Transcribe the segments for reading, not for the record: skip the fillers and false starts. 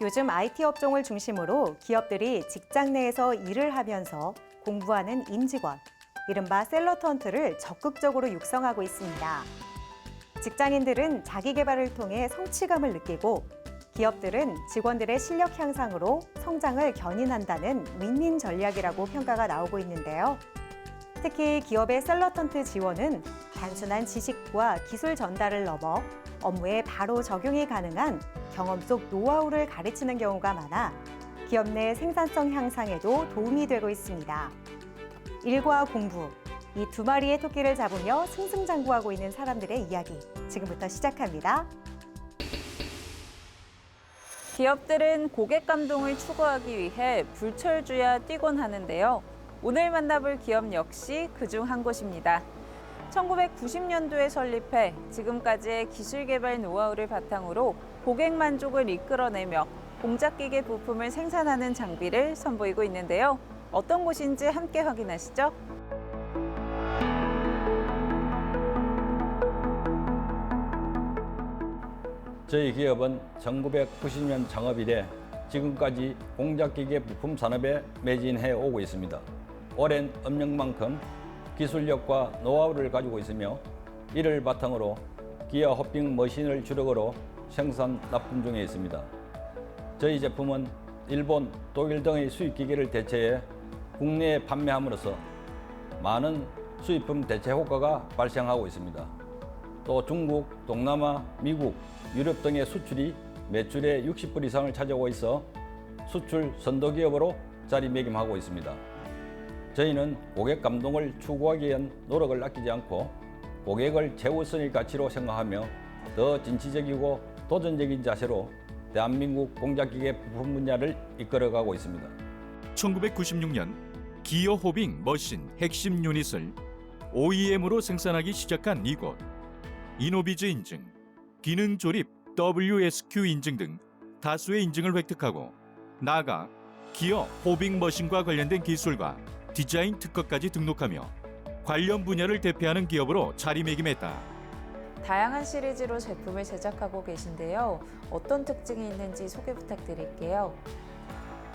요즘 IT 업종을 중심으로 기업들이 직장 내에서 일을 하면서 공부하는 임직원, 이른바 셀러턴트를 적극적으로 육성하고 있습니다. 직장인들은 자기 개발을 통해 성취감을 느끼고 기업들은 직원들의 실력 향상으로 성장을 견인한다는 윈윈 전략이라고 평가가 나오고 있는데요. 특히 기업의 셀러턴트 지원은 단순한 지식과 기술 전달을 넘어 업무에 바로 적용이 가능한 경험 속 노하우를 가르치는 경우가 많아 기업 내 생산성 향상에도 도움이 되고 있습니다. 일과 공부, 이 두 마리의 토끼를 잡으며 승승장구하고 있는 사람들의 이야기, 지금부터 시작합니다. 기업들은 고객 감동을 추구하기 위해 불철주야 뛰곤 하는데요. 오늘 만나볼 기업 역시 그중 한 곳입니다. 1990년도에 설립해 지금까지의 기술 개발 노하우를 바탕으로 고객 만족을 이끌어내며 공작기계 부품을 생산하는 장비를 선보이고 있는데요. 어떤 곳인지 함께 확인하시죠. 저희 기업은 1990년 창업 이래 지금까지 공작기계 부품 산업에 매진해 오고 있습니다. 오랜 업력만큼 기술력과 노하우를 가지고 있으며 이를 바탕으로 기어 호빙 머신을 주력으로 생산 납품 중에 있습니다. 저희 제품은 일본, 독일 등의 수입기계를 대체해 국내에 판매함으로써 많은 수입품 대체 효과가 발생하고 있습니다. 또 중국, 동남아, 미국, 유럽 등의 수출이 매출의 60% 이상을 차지하고 있어 수출 선도기업으로 자리매김하고 있습니다. 저희는 고객 감동을 추구하기 위한 노력을 아끼지 않고 고객을 최우선의 가치로 생각하며 더 진취적이고 도전적인 자세로 대한민국 공작기계 부품 분야를 이끌어가고 있습니다. 1996년 기어 호빙 머신 핵심 유닛을 OEM으로 생산하기 시작한 이곳. 이노비즈 인증, 기능 조립 WSQ 인증 등 다수의 인증을 획득하고 나아가 기어 호빙 머신과 관련된 기술과 디자인 특허까지 등록하며 관련 분야를 대표하는 기업으로 자리매김했다. 다양한 시리즈로 제품을 제작하고 계신데요. 어떤 특징이 있는지 소개 부탁드릴게요.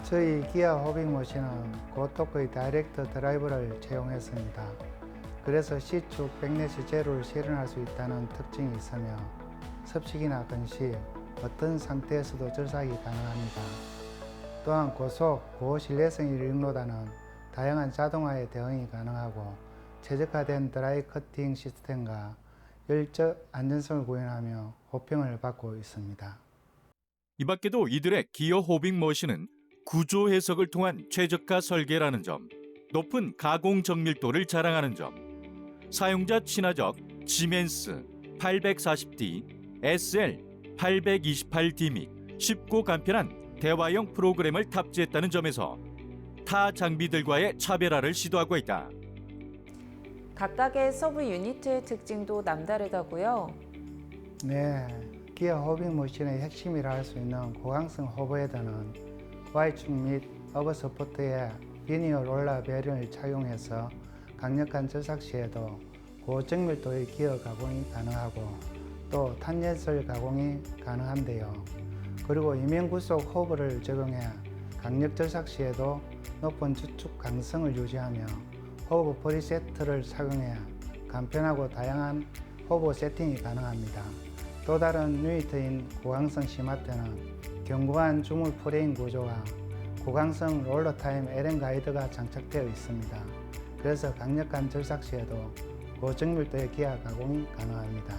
저희 기아 호빙 머신은 고토크의 다이렉트 드라이브를 채용했습니다. 그래서 C축 백내시 제로를 실현할 수 있다는 특징이 있으며 습식이나 건식, 어떤 상태에서도 절삭이 가능합니다. 또한 고속, 고신뢰성이 링로다는 다양한 자동화에 대응이 가능하고 최적화된 드라이 커팅 시스템과 열적 안전성을 구현하며 호평을 받고 있습니다. 이 밖에도 이들의 기어 호빙 머신은 구조 해석을 통한 최적화 설계라는 점, 높은 가공 정밀도를 자랑하는 점, 사용자 친화적 지멘스 840D, SL 828D 및 쉽고 간편한 대화형 프로그램을 탑재했다는 점에서 타 장비들과의 차별화를 시도하고 있다. 각각의 서브 유니트의 특징도 남다르다고요? 네, 기아 호빙 머신의 핵심이라 할 수 있는 고강성 호버헤드는 Y축 및 어버 서포트에 비니어 롤러 베어링을 착용해서 강력한 절삭 시에도 고정밀도의 기어 가공이 가능하고 또 탄예슬 가공이 가능한데요. 그리고 이면구속 호버를 적용해 강력 절삭 시에도 높은 주축 강성을 유지하며 호버 프리세트를 착용해 간편하고 다양한 호버 세팅이 가능합니다. 또 다른 유니트인 고강성 시마테는 견고한 주물 프레임 구조와 고강성 롤러타임 LN 가이드가 장착되어 있습니다. 그래서 강력한 절삭 시에도 고정밀도의 기아 가공이 가능합니다.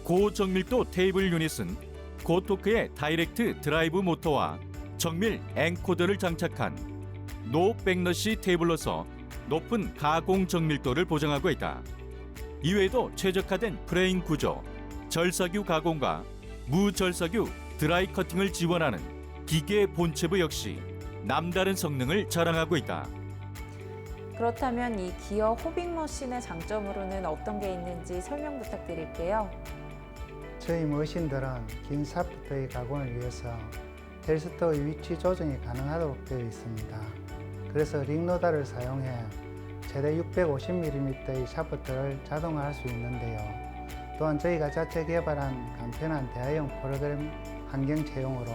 고정밀도 테이블 유닛은 고토크의 다이렉트 드라이브 모터와 정밀 엔코더를 장착한 노 백러시 테이블로서 높은 가공 정밀도를 보장하고 있다. 이외에도 최적화된 프레임 구조, 절삭유 가공과 무절삭유 드라이 커팅을 지원하는 기계 본체부 역시 남다른 성능을 자랑하고 있다. 그렇다면 이 기어 호빙 머신의 장점으로는 어떤 게 있는지 설명 부탁드릴게요. 저희 머신들은 긴 샤프트의 가공을 위해서 헬스터의 위치 조정이 가능하도록 되어 있습니다. 그래서 링로더를 사용해 최대 650mm의 샤프트를 자동화할 수 있는데요. 또한 저희가 자체 개발한 간편한 대화형 프로그램 환경 채용으로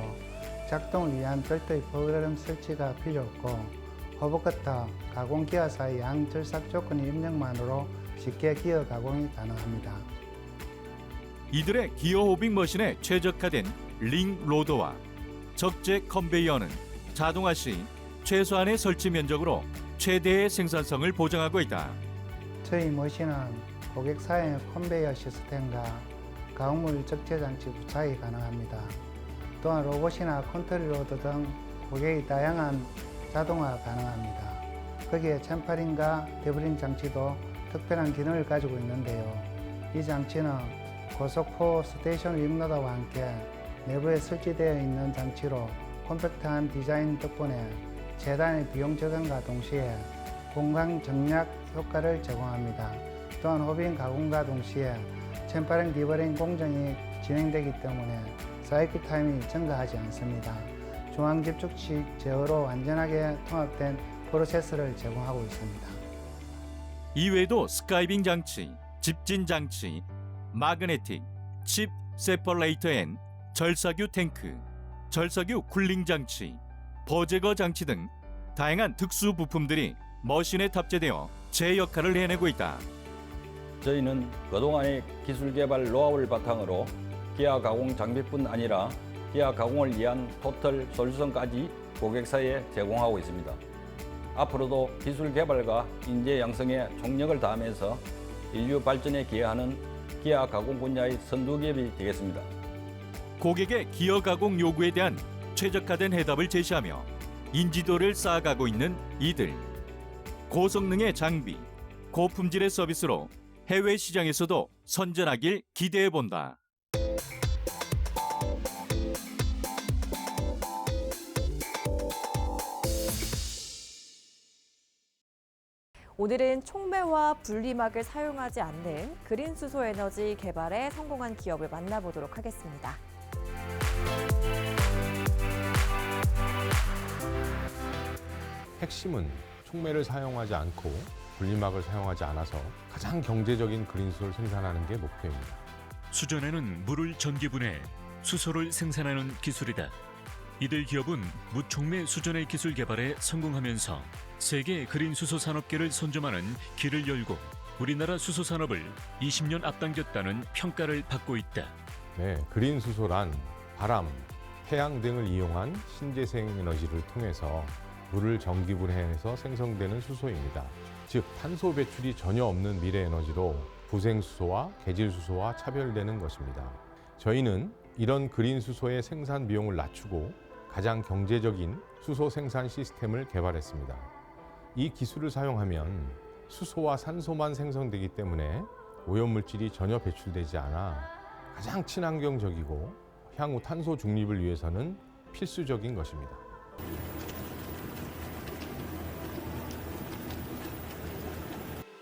작동을 위한 별도의 프로그램 설치가 필요 없고 호버커터, 가공 기어 사이 양 절삭 조건의 입력만으로 쉽게 기어 가공이 가능합니다. 이들의 기어 호빙 머신에 최적화된 링 로더와 적재 컨베이어는 자동화 시 최소한의 설치 면적으로 최대의 생산성을 보장하고 있다. 저희 머신은 고객 사용의 컨베이어 시스템과 가공물 적재 장치 부착이 가능합니다. 또한 로봇이나 컨트롤 로드 등 고객의 다양한 자동화 가능합니다. 거기에 챔퍼링과 데브링 장치도 특별한 기능을 가지고 있는데요. 이 장치는 고속포 스테이션 윙로더와 함께 내부에 설치되어 있는 장치로 컴팩트한 디자인 덕분에 재단의 비용 절감과 동시에 공간 정략 효과를 제공합니다. 또한 호빙 가공과 동시에 챔퍼링 디버링 공정이 진행되기 때문에 사이클 타임이 증가하지 않습니다. 중앙 집중식 제어로 완전하게 통합된 프로세스를 제공하고 있습니다. 이외에도 스카이빙 장치, 집진 장치, 마그네틱, 칩 세퍼레이터 앤 절삭유 탱크, 절삭유 쿨링 장치, 버제거 장치 등 다양한 특수 부품들이 머신에 탑재되어 제 역할을 해내고 있다. 저희는 그동안의 기술 개발 노하우를 바탕으로 기아 가공 장비뿐 아니라 기아 가공을 위한 토탈 솔루션까지 고객사에 제공하고 있습니다. 앞으로도 기술 개발과 인재 양성에 총력을 다하면서 인류 발전에 기여하는 기아 가공 분야의 선두기업이 되겠습니다. 고객의 기어 가공 요구에 대한 최적화된 해답을 제시하며 인지도를 쌓아가고 있는 이들. 고성능의 장비, 고품질의 서비스로 해외 시장에서도 선전하길 기대해본다. 오늘은 촉매와 분리막을 사용하지 않는 그린 수소 에너지 개발에 성공한 기업을 만나보도록 하겠습니다. 핵심은 촉매를 사용하지 않고 분리막을 사용하지 않아서 가장 경제적인 그린수소를 생산하는 게 목표입니다. 수전에는 물을 전기분해, 수소를 생산하는 기술이다. 이들 기업은 무촉매 수전의 기술 개발에 성공하면서 세계 그린 수소 산업계를 선점하는 길을 열고 우리나라 수소 산업을 20년 앞당겼다는 평가를 받고 있다. 네, 그린수소란 바람, 태양 등을 이용한 신재생 에너지를 통해서 물을 전기분해해서 생성되는 수소입니다. 즉, 탄소 배출이 전혀 없는 미래 에너지로 부생수소와 계질수소와 차별되는 것입니다. 저희는 이런 그린수소의 생산 비용을 낮추고 가장 경제적인 수소 생산 시스템을 개발했습니다. 이 기술을 사용하면 수소와 산소만 생성되기 때문에 오염물질이 전혀 배출되지 않아 가장 친환경적이고 향후 탄소 중립을 위해서는 필수적인 것입니다.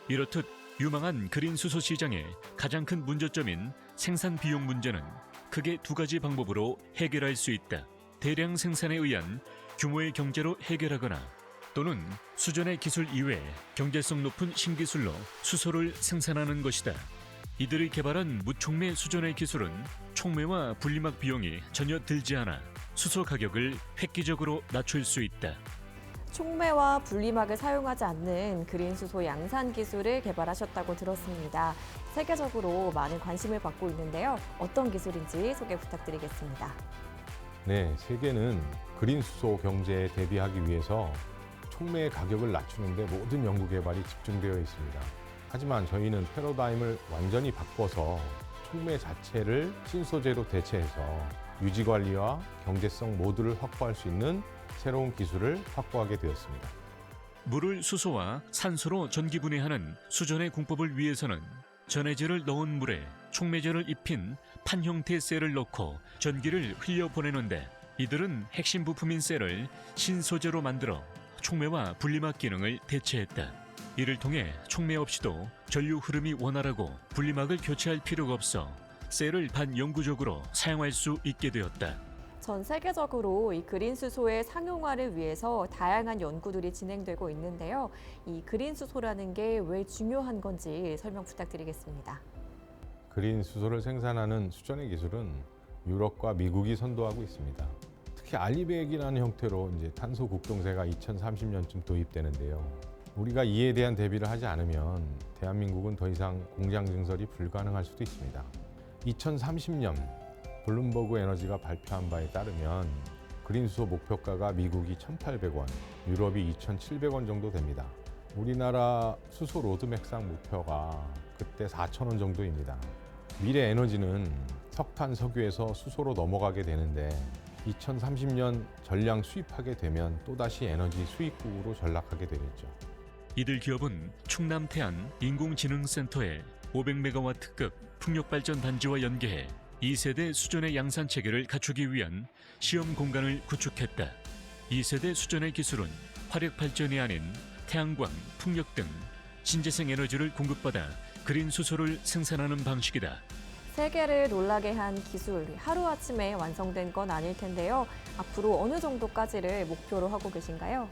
이렇듯 유망한 그린 수소 시장의 가장 큰 문제점인 생산 비용 문제는 크게 두 가지 방법으로 해결할 수 있다. 대량 생산에 의한 규모의 경제로 해결하거나 또는 수전의 기술 이외에 경제성 높은 신기술로 수소를 생산하는 것이다. 이들이 개발한 무촉매 수전의 기술은 촉매와 분리막 비용이 전혀 들지 않아 수소 가격을 획기적으로 낮출 수 있다. 촉매와 분리막을 사용하지 않는 그린 수소 양산 기술을 개발하셨다고 들었습니다. 세계적으로 많은 관심을 받고 있는데요. 어떤 기술인지 소개 부탁드리겠습니다. 네, 세계는 그린수소 경제에 대비하기 위해서 촉매의 가격을 낮추는 데 모든 연구 개발이 집중되어 있습니다. 하지만 저희는 패러다임을 완전히 바꿔서 촉매 자체를 신소재로 대체해서 유지관리와 경제성 모두를 확보할 수 있는 새로운 기술을 확보하게 되었습니다. 물을 수소와 산소로 전기분해하는 수전의 공법을 위해서는 전해질을 넣은 물에 촉매제를 입힌 판 형태 셀을 넣고 전기를 흘려보내는데 이들은 핵심 부품인 셀을 신소재로 만들어 촉매와 분리막 기능을 대체했다. 이를 통해 촉매 없이도 전류 흐름이 원활하고 분리막을 교체할 필요가 없어 셀을 반영구적으로 사용할 수 있게 되었다. 전 세계적으로 이 그린 수소의 상용화를 위해서 다양한 연구들이 진행되고 있는데요. 이 그린 수소라는 게 왜 중요한 건지 설명 부탁드리겠습니다. 그린 수소를 생산하는 수전의 기술은 유럽과 미국이 선도하고 있습니다. 특히 특히 알리백이라는 형태로 이제 탄소 국경세가 2030년쯤 도입되는데요. 우리가 이에 대한 대비를 하지 않으면 대한민국은 더 이상 공장 증설이 불가능할 수도 있습니다. 2030년 블룸버그 에너지가 발표한 바에 따르면 그린 수소 목표가가 미국이 1,800원, 유럽이 2,700원 정도 됩니다. 우리나라 수소 로드맵상 목표가 그때 4,000원 정도입니다. 미래 에너지는 석탄, 석유에서 수소로 넘어가게 되는데 2030년 전량 수입하게 되면 또다시 에너지 수입국으로 전락하게 되겠죠. 이들 기업은 충남 태안 인공지능센터에 500메가와트급 풍력발전 단지와 연계해 2세대 수준의 양산 체계를 갖추기 위한 시험 공간을 구축했다. 2세대 수준의 기술은 화력 발전이 아닌 태양광, 풍력 등 신재생 에너지를 공급받아 그린 수소를 생산하는 방식이다. 세계를 놀라게 한 기술이 하루아침에 완성된 건 아닐 텐데요. 앞으로 어느 정도까지를 목표로 하고 계신가요?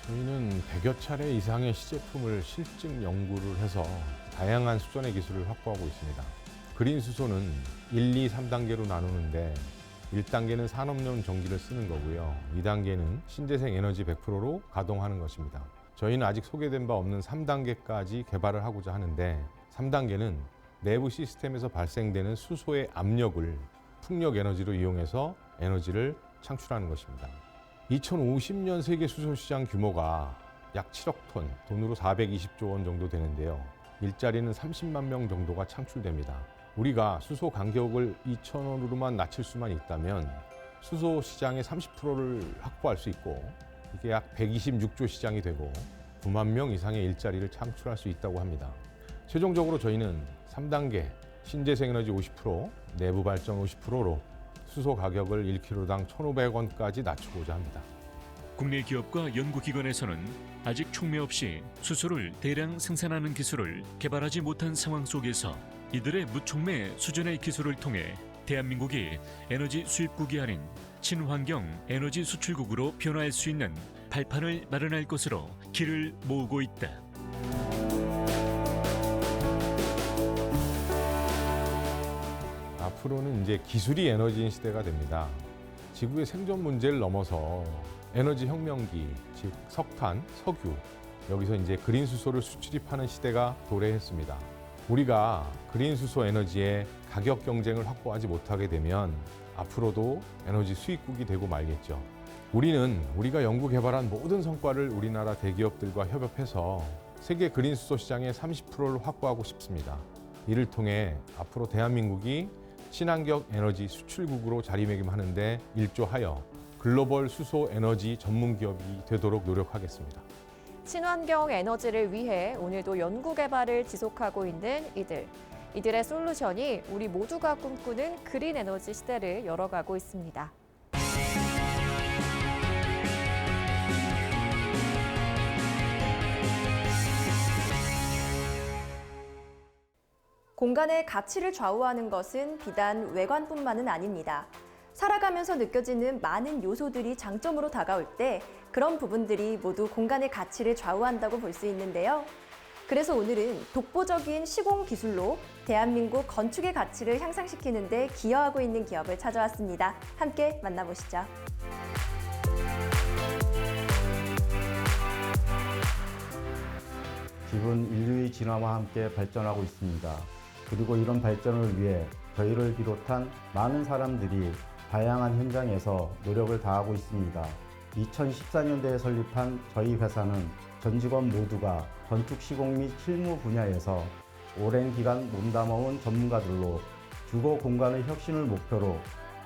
저희는 100여 차례 이상의 시제품을 실증 연구를 해서 다양한 수준의 기술을 확보하고 있습니다. 그린 수소는 1, 2, 3단계로 나누는데 1단계는 산업용 전기를 쓰는 거고요. 2단계는 신재생 에너지 100%로 가동하는 것입니다. 저희는 아직 소개된 바 없는 3단계까지 개발을 하고자 하는데 3단계는 내부 시스템에서 발생되는 수소의 압력을 풍력 에너지로 이용해서 에너지를 창출하는 것입니다. 2050년 세계 수소 시장 규모가 약 7억 톤, 돈으로 420조 원 정도 되는데요. 일자리는 30만 명 정도가 창출됩니다. 우리가 수소 간격을 2,000원으로만 낮출 수만 있다면 수소 시장의 30%를 확보할 수 있고 이게 약 126조 시장이 되고 9만 명 이상의 일자리를 창출할 수 있다고 합니다. 최종적으로 저희는 3단계 신재생 에너지 50%, 내부 발전 50%로 수소 가격을 1kg당 1,500원까지 낮추고자 합니다. 국내 기업과 연구기관에서는 아직 촉매 없이 수소를 대량 생산하는 기술을 개발하지 못한 상황 속에서 이들의 무촉매 수준의 기술을 통해 대한민국이 에너지 수입국이 아닌 친환경 에너지 수출국으로 변화할 수 있는 발판을 마련할 것으로 길을 모으고 있다. 앞으로는 이제 기술이 에너지인 시대가 됩니다. 지구의 생존 문제를 넘어서 에너지 혁명기, 즉 석탄, 석유, 여기서 이제 그린 수소를 수출입하는 시대가 도래했습니다. 우리가 그린 수소 에너지의 가격 경쟁을 확보하지 못하게 되면 앞으로도 에너지 수입국이 되고 말겠죠. 우리는 우리가 연구 개발한 모든 성과를 우리나라 대기업들과 협업해서 세계 그린 수소 시장의 30%를 확보하고 싶습니다. 이를 통해 앞으로 대한민국이 친환경 에너지 수출국으로 자리매김하는데 일조하여 글로벌 수소 에너지 전문 기업이 되도록 노력하겠습니다. 친환경 에너지를 위해 오늘도 연구 개발을 지속하고 있는 이들의 솔루션이 우리 모두가 꿈꾸는 그린 에너지 시대를 열어가고 있습니다. 공간의 가치를 좌우하는 것은 비단 외관뿐만은 아닙니다. 살아가면서 느껴지는 많은 요소들이 장점으로 다가올 때 그런 부분들이 모두 공간의 가치를 좌우한다고 볼 수 있는데요. 그래서 오늘은 독보적인 시공 기술로 대한민국 건축의 가치를 향상시키는 데 기여하고 있는 기업을 찾아왔습니다. 함께 만나보시죠. 집은 인류의 진화와 함께 발전하고 있습니다. 그리고 이런 발전을 위해 저희를 비롯한 많은 사람들이 다양한 현장에서 노력을 다하고 있습니다. 2014년도에 설립한 저희 회사는 전 직원 모두가 건축 시공 및 실무 분야에서 오랜 기간 몸담아온 전문가들로 주거 공간의 혁신을 목표로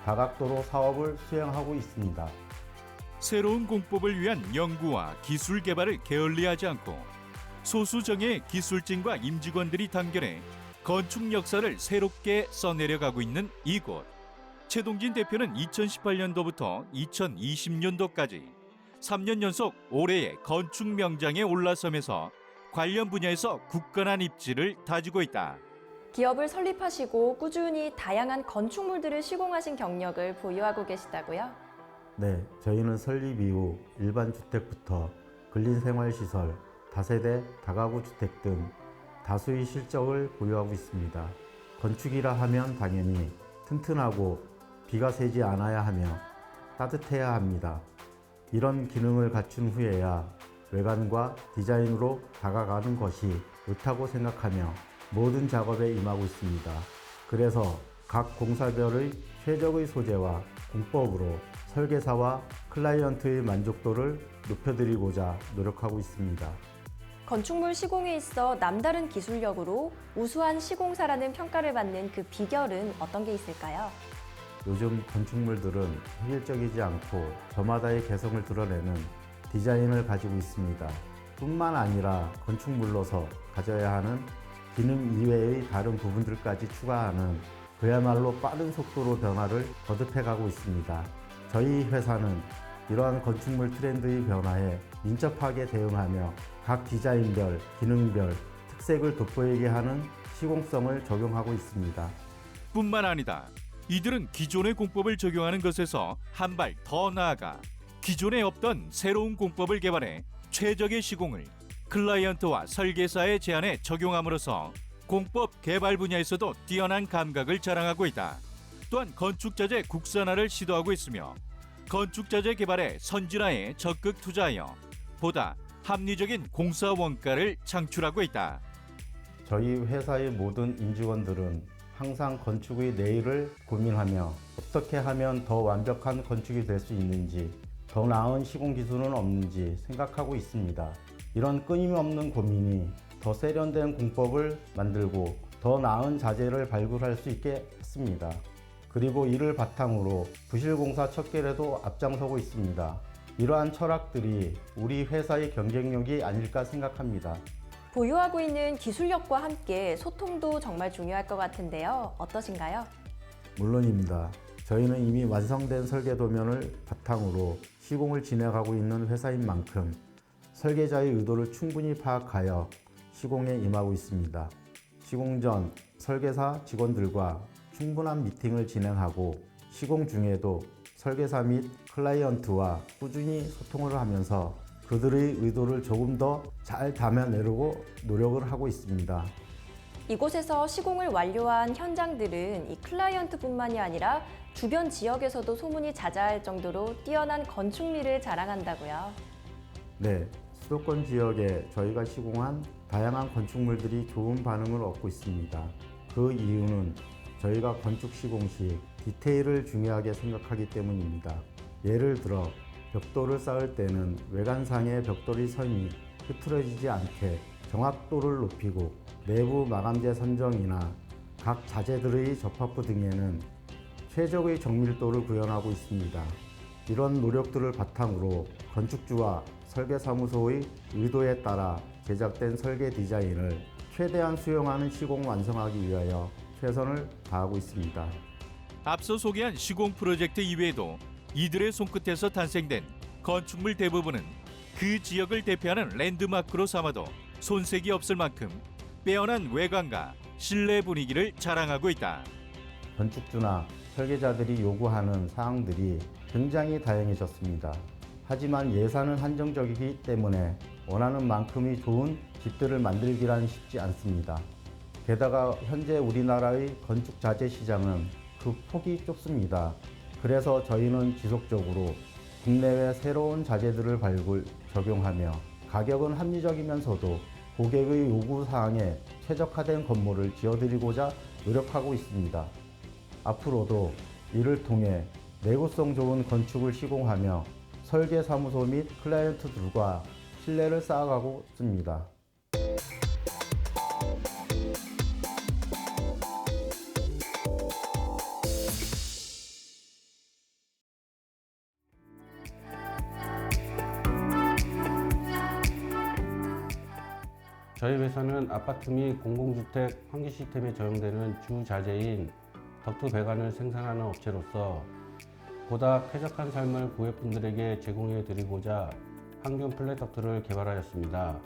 다각도로 사업을 수행하고 있습니다. 새로운 공법을 위한 연구와 기술 개발을 게을리하지 않고 소수정예 기술진과 임직원들이 단결해 건축 역사를 새롭게 써내려가고 있는 이곳. 최동진 대표는 2018년도부터 2020년도까지 3년 연속 올해의 건축 명장에 올라서면서 관련 분야에서 굳건한 입지를 다지고 있다. 기업을 설립하시고 꾸준히 다양한 건축물들을 시공하신 경력을 보유하고 계시다고요? 네, 저희는 설립 이후 일반 주택부터 근린생활시설, 다세대, 다가구 주택 등 다수의 실적을 보유하고 있습니다. 건축이라 하면 당연히 튼튼하고 비가 새지 않아야 하며 따뜻해야 합니다. 이런 기능을 갖춘 후에야 외관과 디자인으로 다가가는 것이 옳다고 생각하며 모든 작업에 임하고 있습니다. 그래서 각 공사별의 최적의 소재와 공법으로 설계사와 클라이언트의 만족도를 높여드리고자 노력하고 있습니다. 건축물 시공에 있어 남다른 기술력으로 우수한 시공사라는 평가를 받는 그 비결은 어떤 게 있을까요? 요즘 건축물들은 획일적이지 않고 저마다의 개성을 드러내는 디자인을 가지고 있습니다. 뿐만 아니라 건축물로서 가져야 하는 기능 이외의 다른 부분들까지 추가하는 그야말로 빠른 속도로 변화를 거듭해가고 있습니다. 저희 회사는 이러한 건축물 트렌드의 변화에 민첩하게 대응하며 각 디자인별, 기능별 특색을 돋보이게 하는 시공성을 적용하고 있습니다. 뿐만 아니다. 이들은 기존의 공법을 적용하는 것에서 한 발 더 나아가 기존에 없던 새로운 공법을 개발해 최적의 시공을 클라이언트와 설계사의 제안에 적용함으로써 공법 개발 분야에서도 뛰어난 감각을 자랑하고 있다. 또한 건축자재 국산화를 시도하고 있으며 건축자재 개발에 선진화에 적극 투자하여 보다 합리적인 공사 원가를 창출하고 있다. 저희 회사의 모든 임직원들은 항상 건축의 내일을 고민하며 어떻게 하면 더 완벽한 건축이 될 수 있는지, 더 나은 시공 기술은 없는지 생각하고 있습니다. 이런 끊임없는 고민이 더 세련된 공법을 만들고 더 나은 자재를 발굴할 수 있게 했습니다. 그리고 이를 바탕으로 부실공사 척결에도 앞장서고 있습니다. 이러한 철학들이 우리 회사의 경쟁력이 아닐까 생각합니다. 보유하고 있는 기술력과 함께 소통도 정말 중요할 것 같은데요. 어떠신가요? 물론입니다. 저희는 이미 완성된 설계 도면을 바탕으로 시공을 진행하고 있는 회사인 만큼 설계자의 의도를 충분히 파악하여 시공에 임하고 있습니다. 시공 전 설계사 직원들과 충분한 미팅을 진행하고 시공 중에도 설계사 및 클라이언트와 꾸준히 소통을 하면서 그들의 의도를 조금 더 잘 담아내려고 노력을 하고 있습니다. 이곳에서 시공을 완료한 현장들은 이 클라이언트뿐만이 아니라 주변 지역에서도 소문이 자자할 정도로 뛰어난 건축미를 자랑한다고요. 네, 수도권 지역에 저희가 시공한 다양한 건축물들이 좋은 반응을 얻고 있습니다. 그 이유는 저희가 건축 시공 시 디테일을 중요하게 생각하기 때문입니다. 예를 들어 벽돌을 쌓을 때는 외관상의 벽돌의 선이 흐트러지지 않게 정확도를 높이고 내부 마감재 선정이나 각 자재들의 접합부 등에는 최적의 정밀도를 구현하고 있습니다. 이런 노력들을 바탕으로 건축주와 설계사무소의 의도에 따라 제작된 설계 디자인을 최대한 수용하는 시공 완성하기 위하여 최선을 다하고 있습니다. 앞서 소개한 시공 프로젝트 이외에도 이들의 손끝에서 탄생된 건축물 대부분은 그 지역을 대표하는 랜드마크로 삼아도 손색이 없을 만큼 빼어난 외관과 실내 분위기를 자랑하고 있다. 건축주나 설계자들이 요구하는 사항들이 굉장히 다양해졌습니다. 하지만 예산은 한정적이기 때문에 원하는 만큼의 좋은 집들을 만들기란 쉽지 않습니다. 게다가 현재 우리나라의 건축 자재 시장은 그 폭이 좁습니다. 그래서 저희는 지속적으로 국내외 새로운 자재들을 발굴, 적용하며 가격은 합리적이면서도 고객의 요구사항에 최적화된 건물을 지어드리고자 노력하고 있습니다. 앞으로도 이를 통해 내구성 좋은 건축을 시공하며 설계사무소 및 클라이언트들과 신뢰를 쌓아가고 있습니다. 저희 회사는 아파트 및 공공주택 환기 시스템에 적용되는 주 자재인 덕트 배관을 생산하는 업체로서 보다 쾌적한 삶을 고객분들에게 제공해 드리고자 항균 플랫 덕트를 개발하였습니다.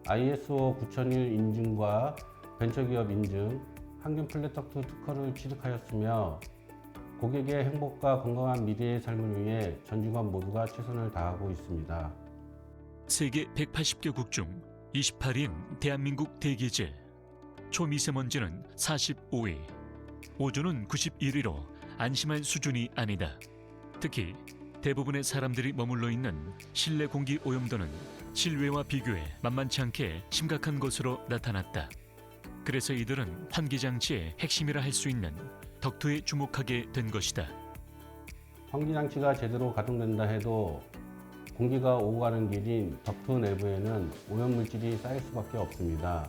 ISO 9001 인증과 벤처기업 인증, 항균 플랫 덕트 특허를 취득하였으며 고객의 행복과 건강한 미래의 삶을 위해 전 직원 모두가 최선을 다하고 있습니다. 세계 180개국 중 28인 대한민국 대기질, 초미세먼지는 45위, 오존은 91위로 안심할 수준이 아니다. 특히 대부분의 사람들이 머물러 있는 실내 공기 오염도는 실외와 비교해 만만치 않게 심각한 것으로 나타났다. 그래서 이들은 환기장치의 핵심이라 할 수 있는 덕트에 주목하게 된 것이다. 환기장치가 제대로 가동된다 해도 공기가 오고 가는 길인 덕트 내부에는 오염물질이 쌓일 수밖에 없습니다.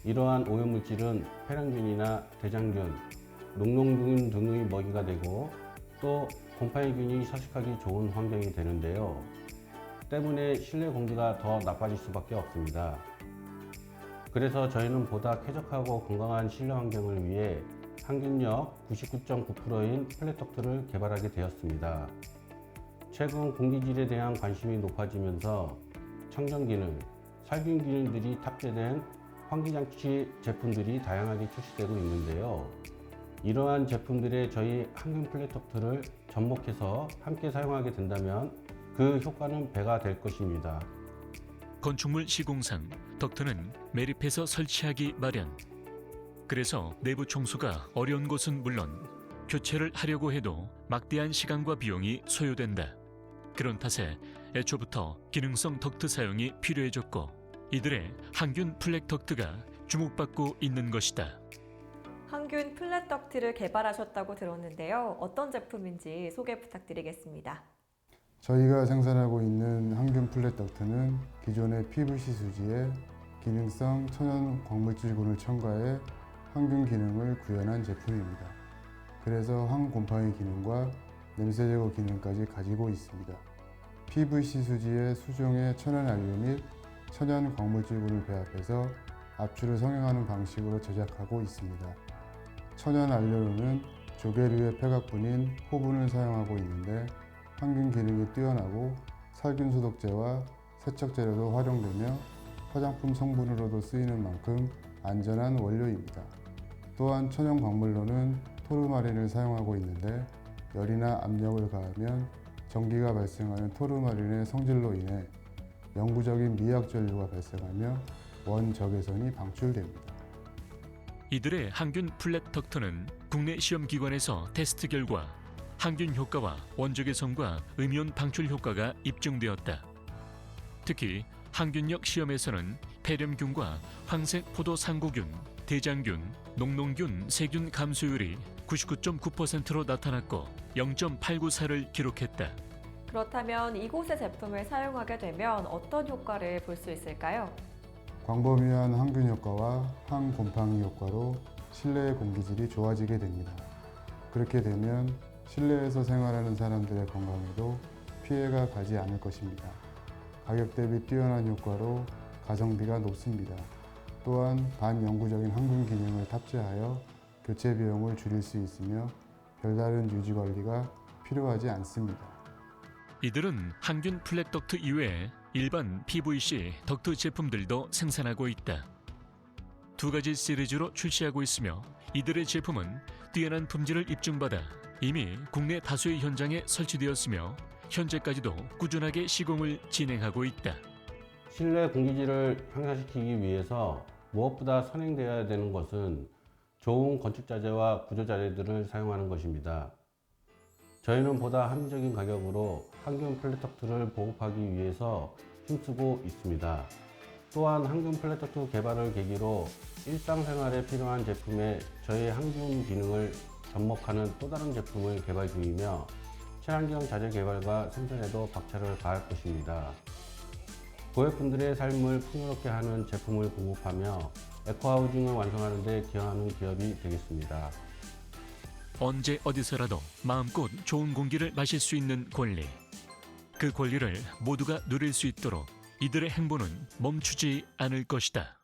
이러한 오염물질은 폐렴균이나 대장균, 녹농균 등의 먹이가 되고 또 곰팡이균이 서식하기 좋은 환경이 되는데요. 때문에 실내 공기가 더 나빠질 수밖에 없습니다. 그래서 저희는 보다 쾌적하고 건강한 실내 환경을 위해 항균력 99.9%인 플랫덕트를 개발하게 되었습니다. 최근 공기질에 대한 관심이 높아지면서 청정기능, 살균 기능들이 탑재된 환기장치 제품들이 다양하게 출시되고 있는데요. 이러한 제품들의 저희 항균 플랫덕트를 접목해서 함께 사용하게 된다면 그 효과는 배가 될 것입니다. 건축물 시공상 덕트는 매립해서 설치하기 마련. 그래서 내부 청소가 어려운 곳은 물론 교체를 하려고 해도 막대한 시간과 비용이 소요된다. 그런 탓에 애초부터 기능성 덕트 사용이 필요해졌고 이들의 항균 플랫 덕트가 주목받고 있는 것이다. 항균 플랫 덕트를 개발하셨다고 들었는데요. 어떤 제품인지 소개 부탁드리겠습니다. 저희가 생산하고 있는 항균 플랫 덕트는 기존의 PVC 수지에 기능성 천연 광물질군을 첨가해 항균 기능을 구현한 제품입니다. 그래서 항곰팡이 기능과 냄새 제거 기능까지 가지고 있습니다. PVC 수지에 수종의 천연 안료 및 천연 광물질군을 배합해서 압출을 성형하는 방식으로 제작하고 있습니다. 천연 안료로는 조개류의 폐각분인 호분을 사용하고 있는데 항균 기능이 뛰어나고 살균 소독제와 세척 재료로 활용되며 화장품 성분으로도 쓰이는 만큼 안전한 원료입니다. 또한 천연 광물로는 토르마린을 사용하고 있는데 열이나 압력을 가하면 전기가 발생하는 토르마린의 성질로 인해 영구적인 미약 전류가 발생하며 원적외선이 방출됩니다. 이들의 항균 플랫 덕트는 국내 시험기관에서 테스트 결과 항균 효과와 원적외선과 음이온 방출 효과가 입증되었다. 특히 항균력 시험에서는 폐렴균과 황색 포도상구균, 대장균, 녹농균, 세균 감소율이 99.9%로 나타났고 0.894를 기록했다. 그렇다면 이곳의 제품을 사용하게 되면 어떤 효과를 볼 수 있을까요? 광범위한 항균 효과와 항곰팡이 효과로 실내의 공기질이 좋아지게 됩니다. 그렇게 되면 실내에서 생활하는 사람들의 건강에도 피해가 가지 않을 것입니다. 가격 대비 뛰어난 효과로 가성비가 높습니다. 또한 반영구적인 항균 기능을 탑재하여 교체 비용을 줄일 수 있으며 별다른 유지 관리가 필요하지 않습니다. 이들은 항균 플랫 덕트 이외에 일반 PVC 덕트 제품들도 생산하고 있다. 두 가지 시리즈로 출시하고 있으며 이들의 제품은 뛰어난 품질을 입증받아 이미 국내 다수의 현장에 설치되었으며 현재까지도 꾸준하게 시공을 진행하고 있다. 실내 공기질을 향상시키기 위해서 무엇보다 선행되어야 되는 것은 좋은 건축자재와 구조자재들을 사용하는 것입니다. 저희는 보다 합리적인 가격으로 항균 플랫 덕트를 보급하기 위해서 힘쓰고 있습니다. 또한 항균 플랫 덕트 개발을 계기로 일상생활에 필요한 제품에 저희 항균 기능을 접목하는 또 다른 제품을 개발 중이며 친환경 자재 개발과 생산에도 박차를 가할 것입니다. 고객분들의 삶을 풍요롭게 하는 제품을 공급하며 에코하우징을 완성하는 데 기여하는 기업이 되겠습니다. 언제 어디서라도 마음껏 좋은 공기를 마실 수 있는 권리. 그 권리를 모두가 누릴 수 있도록 이들의 행보는 멈추지 않을 것이다.